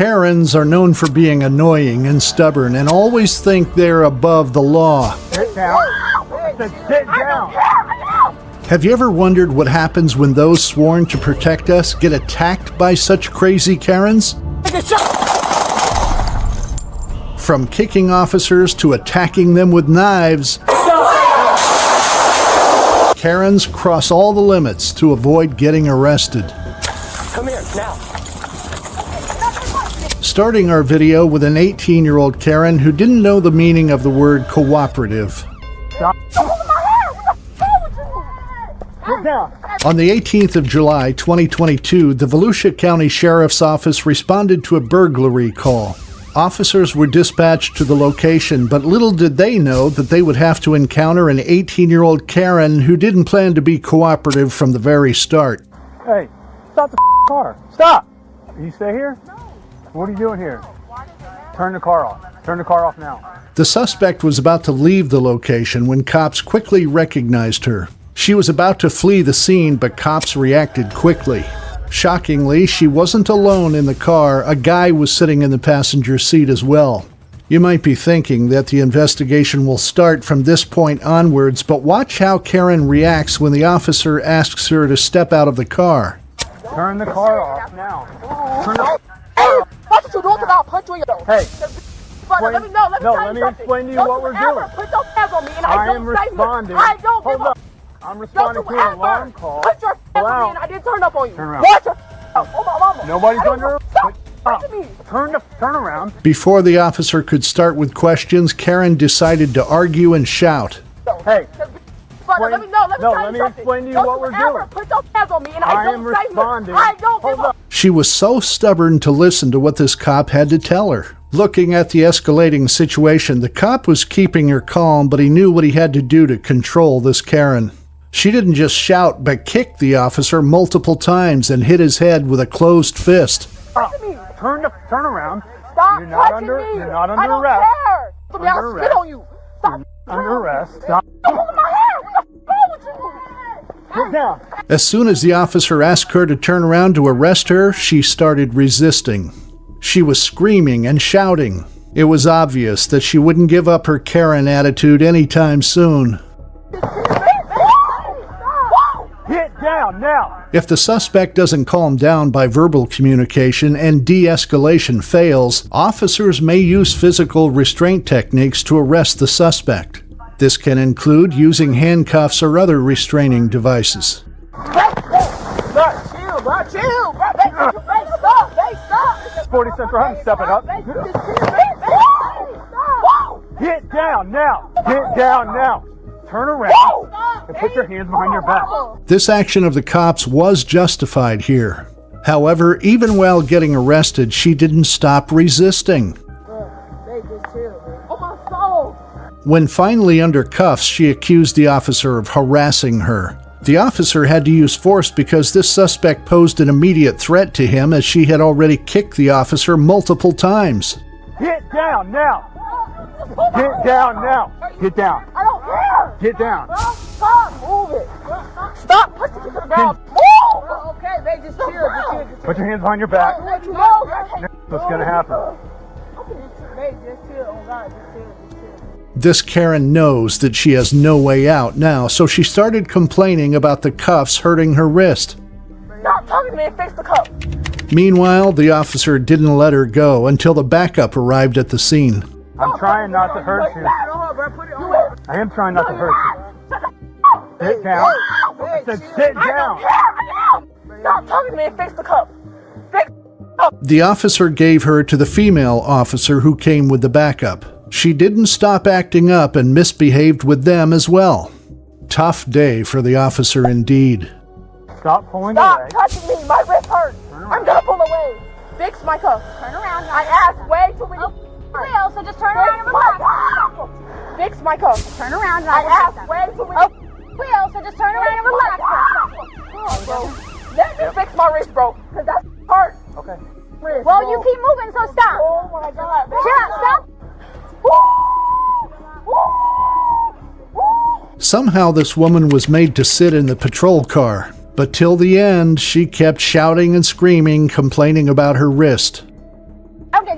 Karens are known for being annoying and stubborn and always think they're above the law. Sit down. I said sit down. Have you ever wondered what happens when those sworn to protect us get attacked by such crazy Karens? From kicking officers to attacking them with knives, Karens cross all the limits to avoid getting arrested. Come here, now. Starting our video with an 18-year-old Karen who didn't know the meaning of the word cooperative. Stop. Sit down. On the 18th of July, 2022, the Volusia County Sheriff's Office responded to a burglary call. Officers were dispatched to the location, but little did they know that they would have to encounter an 18-year-old Karen who didn't plan to be cooperative from the very start. Hey, stop the car. Stop. You stay here? No. What are you doing here? Turn the car off. Turn the car off now. The suspect was about to leave the location when cops quickly recognized her. She was about to flee the scene, but cops reacted quickly. Shockingly, she wasn't alone in the car. A guy was sitting in the passenger seat as well. You might be thinking that the investigation will start from this point onwards, but watch how Karen reacts when the officer asks her to step out of the car. Turn the car off now. Turn the What you doing? I'll punch you in your Hey. Let me explain to you what we're doing. Put your hands on me and I am responding. I don't give Hold a up. I'm responding to an alarm call. Put your hands on me and I didn't turn up on you. Turn around. Watch your oh my mama. Nobody's under. Stop. Turn around. Before the officer could start with questions, Karen decided to argue and shout. Hey. Let me explain to you what we're doing. Put your hands on me and I am responding. I don't give a She was so stubborn to listen to what this cop had to tell her. Looking at the escalating situation, the cop was keeping her calm, but he knew what he had to do to control this Karen. She didn't just shout, but kicked the officer multiple times and hit his head with a closed fist. Turn around. Stop You're not touching under. me. You're not I under don't arrest. care. Under I'll arrest. spit on you. Stop. Under arrest. Stop. Hold my hair. What the fuck with you? Sit down. As soon as the officer asked her to turn around to arrest her, she started resisting. She was screaming and shouting. It was obvious that she wouldn't give up her Karen attitude anytime soon. Get down now. If the suspect doesn't calm down by verbal communication and de-escalation fails, officers may use physical restraint techniques to arrest the suspect. This can include using handcuffs or other restraining devices. Chill, bro. Stop. 40 cents for him. Step it up. Get down now. Get down now. Turn around and put your hands behind your back. This action of the cops was justified here. However, even while getting arrested, she didn't stop resisting. When finally under cuffs, she accused the officer of harassing her. The officer had to use force because this suspect posed an immediate threat to him, as she had already kicked the officer multiple times. Get down now. Get down now. Get down. I don't care. Get down. Stop moving. Stop pushing me to the ground. Move. Okay, babe, just chill. Put your hands behind your back. What's going to happen? Babe, just chill. Oh God, just chill. This Karen knows that she has no way out now, so she started complaining about the cuffs hurting her wrist. Stop talking to me and fix the cup. Meanwhile, the officer didn't let her go until the backup arrived at the scene. I'm trying not to hurt you. I am trying not to hurt you. Sit down. I said sit down. Stop talking to me and fix the cup. The officer gave her to the female officer who came with the backup. She didn't stop acting up and misbehaved with them as well. Tough day for the officer indeed. Stop pulling away. Stop touching me. My wrist hurts. I'm gonna pull away. Fix my cuff. Turn around. I asked way too many. Will, so just turn around and relax. Fix my cuff. Turn around. I asked way too many. Will, so just turn around and relax for a second. Let me fix my wrist, bro, because that's hurt. Okay. Wrist, Well, bro. you keep moving, so stop. Oh my God. Stop. Somehow this woman was made to sit in the patrol car, but till the end she kept shouting and screaming, complaining about her wrist.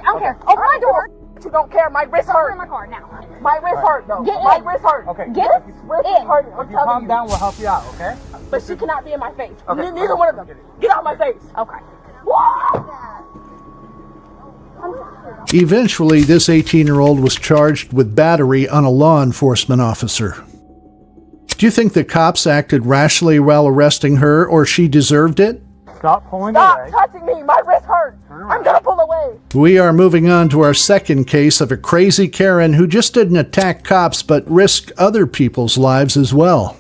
I don't care. Open my door. You don't care. My wrist Open hurt. my car now. My wrist hurt, though. Get My in. wrist hurt. Okay. Get Wrist in. hurt. I'm If you telling calm you. down, we'll help you out, okay? But she cannot be in my face. Okay. Neither one of them. Get out of my face. Okay. Eventually, this 18-year-old was charged with battery on a law enforcement officer. Do you think the cops acted rashly while arresting her, or she deserved it? Stop pulling Stop away. touching me. My wrist hurt. I'm gonna pull away. We are moving on to our second case of a crazy Karen who just didn't attack cops but risked other people's lives as well.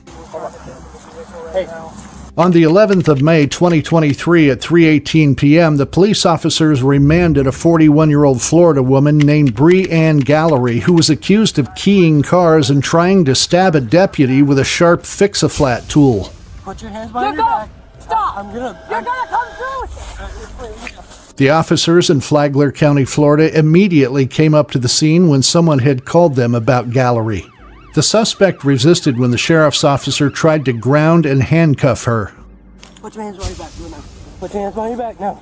On the 11th of May 2023 at 3:18 p.m., the police officers remanded a 41-year-old Florida woman named Bree Ann Gallery who was accused of keying cars and trying to stab a deputy with a sharp fix-a-flat tool. Put your hands behind your back. Stop. You're gonna come through with it. The officers in Flagler County, Florida, immediately came up to the scene when someone had called them about Gallery. The suspect resisted when the sheriff's officer tried to ground and handcuff her. Put your hands behind your back. Do it now. Put your hands behind your back now.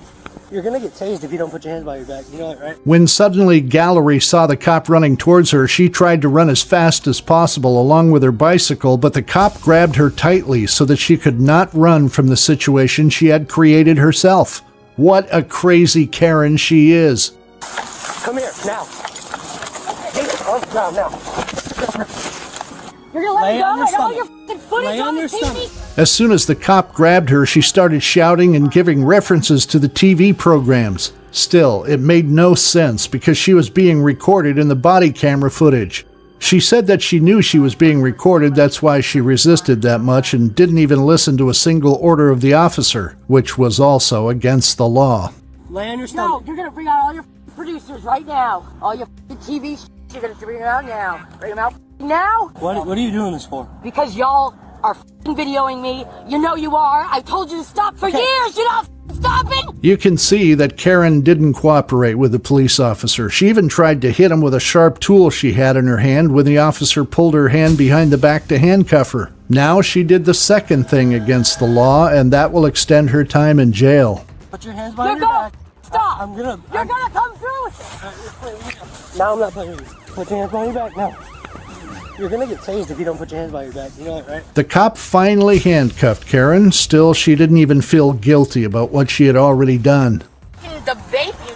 You're gonna get tased if you don't put your hands behind your back. You know that, right? When suddenly Gallery saw the cop running towards her, she tried to run as fast as possible along with her bicycle, but the cop grabbed her tightly so that she could not run from the situation she had created herself. What a crazy Karen she is. Come here now. Get on the ground now. You're gonna let Lay me go? on your I got all stomach. your fucking footage Lay on the your TV. stomach. As soon as the cop grabbed her, she started shouting and giving references to the TV programs. Still, it made no sense because she was being recorded in the body camera footage. She said that she knew she was being recorded, that's why she resisted that much and didn't even listen to a single order of the officer, which was also against the law. Lay on your No, stomach. you're gonna bring out all your producers right now. All your TV you're gonna bring them out now. Bring them out now. What are you doing this for? Because y'all are videoing me. You know you are. I told you to stop for years. You're not stopping. You can see that Karen didn't cooperate with the police officer. She even tried to hit him with a sharp tool she had in her hand when the officer pulled her hand behind the back to handcuff her. Now she did the second thing against the law, and that will extend her time in jail. Put your hands behind You're your gonna back. stop. You're gonna come through with it. Now I'm not playing with you. Put your hands behind your back now. You're gonna get tased if you don't put your hands behind your back. You know that, right? The cop finally handcuffed Karen. Still, she didn't even feel guilty about what she had already done. The vape you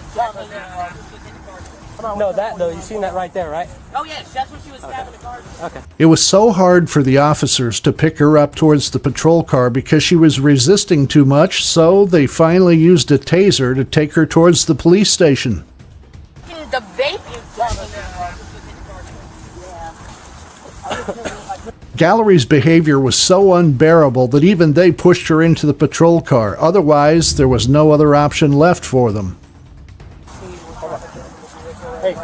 No, that though. You seen that right there, right? Oh yes, that's what she was stabbing the car. Okay. It was so hard for the officers to pick her up towards the patrol car because she was resisting too much, so they finally used a taser to take her towards the police station. The vape you Gallery's behavior was so unbearable that even they pushed her into the patrol car. Otherwise, there was no other option left for them. Hey.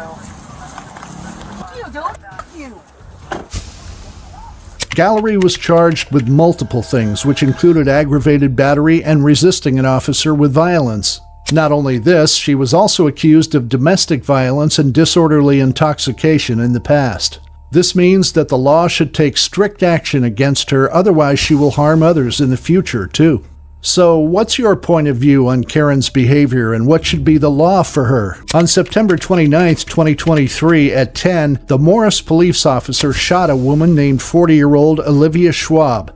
Gallery was charged with multiple things, which included aggravated battery and resisting an officer with violence. Not only this, she was also accused of domestic violence and disorderly intoxication in the past. This means that the law should take strict action against her, otherwise she will harm others in the future, too. So, what's your point of view on Karen's behavior and what should be the law for her? On September 29, 2023 at 10, the Morris police officer shot a woman named 40-year-old Olivia Schwab.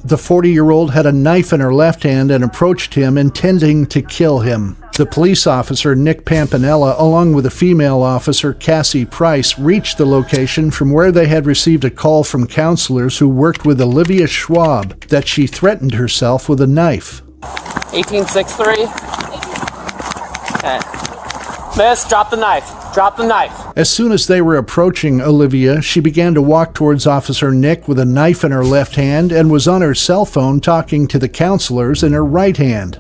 The 40-year-old had a knife in her left hand and approached him, intending to kill him. The police officer, Nick Pampanella, along with a female officer, Cassie Price, reached the location from where they had received a call from counselors who worked with Olivia Schwab that she threatened herself with a knife. 1863. Okay. Miss, drop the knife. Drop the knife. As soon as they were approaching Olivia, she began to walk towards Officer Nick with a knife in her left hand and was on her cell phone talking to the counselors in her right hand.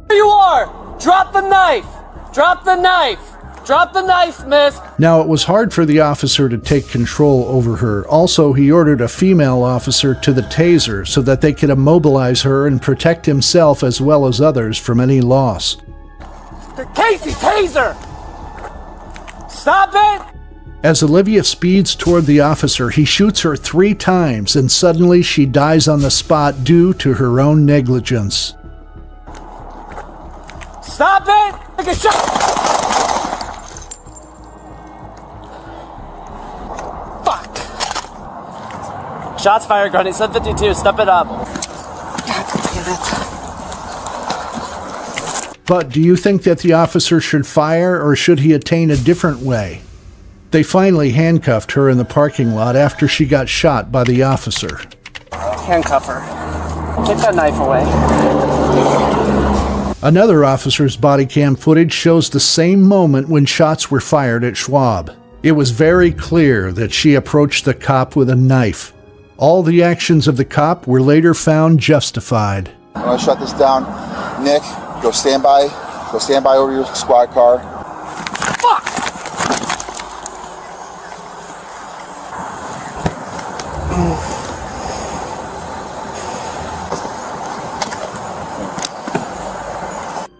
There you are! Drop the knife! Drop the knife! Drop the knife, miss! Now, it was hard for the officer to take control over her. Also, he ordered a female officer to the taser so that they could immobilize her and protect himself as well as others from any loss. Casey, taser! Stop it! As Olivia speeds toward the officer, he shoots her 3 times and suddenly she dies on the spot due to her own negligence. Stop it! Take a shot! Fuck! Shots fired, Grundy. 752, step it up. God damn it. But do you think that the officer should fire, or should he attain a different way? They finally handcuffed her in the parking lot after she got shot by the officer. Handcuff her. Take that knife away. Another officer's body cam footage shows the same moment when shots were fired at Schwab. It was very clear that she approached the cop with a knife. All the actions of the cop were later found justified. I'm gonna shut this down. Nick, go stand by. Go stand by over your squad car. Fuck!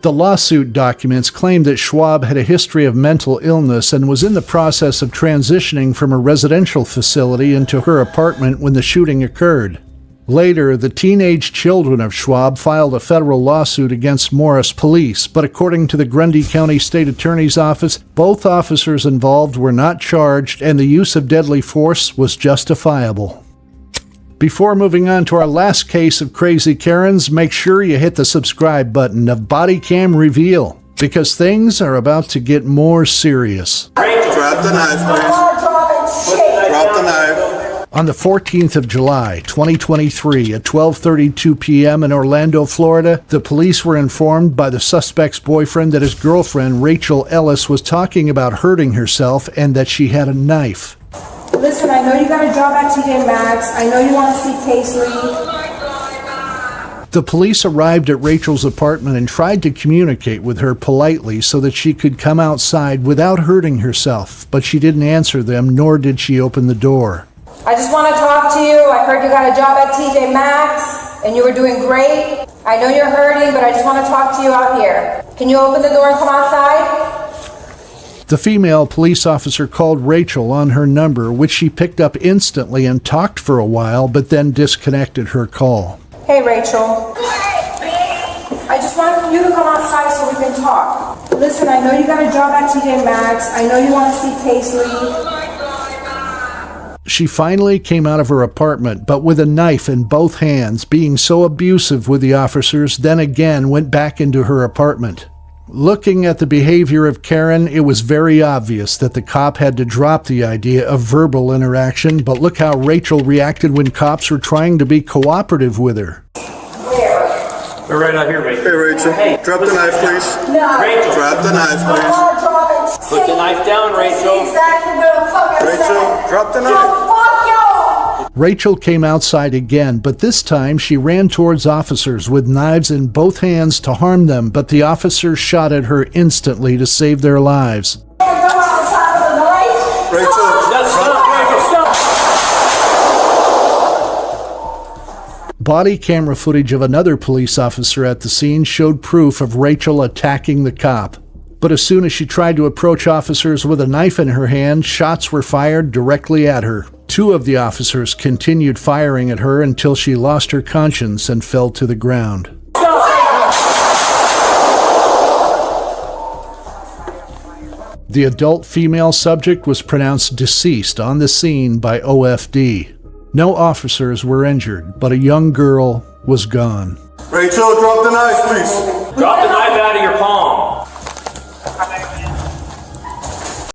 The lawsuit documents claim that Schwab had a history of mental illness and was in the process of transitioning from a residential facility into her apartment when the shooting occurred. Later, the teenage children of Schwab filed a federal lawsuit against Morris Police, but according to the Grundy County State Attorney's Office, both officers involved were not charged and the use of deadly force was justifiable. Before moving on to our last case of Crazy Karens, make sure you hit the subscribe button of Bodycam Reveal, because things are about to get more serious. Drop the knife, please. Drop the knife. On the 14th of July, 2023, at 12:32 p.m. in Orlando, Florida, the police were informed by the suspect's boyfriend that his girlfriend, Rachel Ellis, was talking about hurting herself and that she had a knife. Listen, I know you got a job at TJ Maxx. I know you want to see Paisley. The police arrived at Rachel's apartment and tried to communicate with her politely so that she could come outside without hurting herself, but she didn't answer them, nor did she open the door. I just want to talk to you. I heard you got a job at TJ Maxx, and you were doing great. I know you're hurting, but I just want to talk to you out here. Can you open the door and come outside? The female police officer called Rachel on her number, which she picked up instantly and talked for a while, but then disconnected her call. Hey, Rachel. I just wanted you to come outside so we can talk. Listen, I know you got a job at TJ Maxx. I know you want to see Paisley. She finally came out of her apartment, but with a knife in both hands, being so abusive with the officers, then again went back into her apartment. Looking at the behavior of Karen, it was very obvious that the cop had to drop the idea of verbal interaction, but look how Rachel reacted when cops were trying to be cooperative with her. We're right out here, Rachel. Hey, Rachel. Hey, Drop the knife, please. No. Rachel. Drop the knife, please. Put the knife down, Rachel. Exactly what I'm fucking Rachel, saying. drop the Yo, knife. fuck you! Rachel came outside again, but this time she ran towards officers with knives in both hands to harm them, but the officers shot at her instantly to save their lives. Come outside with a knife. Rachel, Stop. Body camera footage of another police officer at the scene showed proof of Rachel attacking the cop. But as soon as she tried to approach officers with a knife in her hand, shots were fired directly at her. Two of the officers continued firing at her until she lost her conscience and fell to the ground. The adult female subject was pronounced deceased on the scene by OFD. No officers were injured, but a young girl was gone. Rachel, drop the knife, please. Drop the knife out of your palm.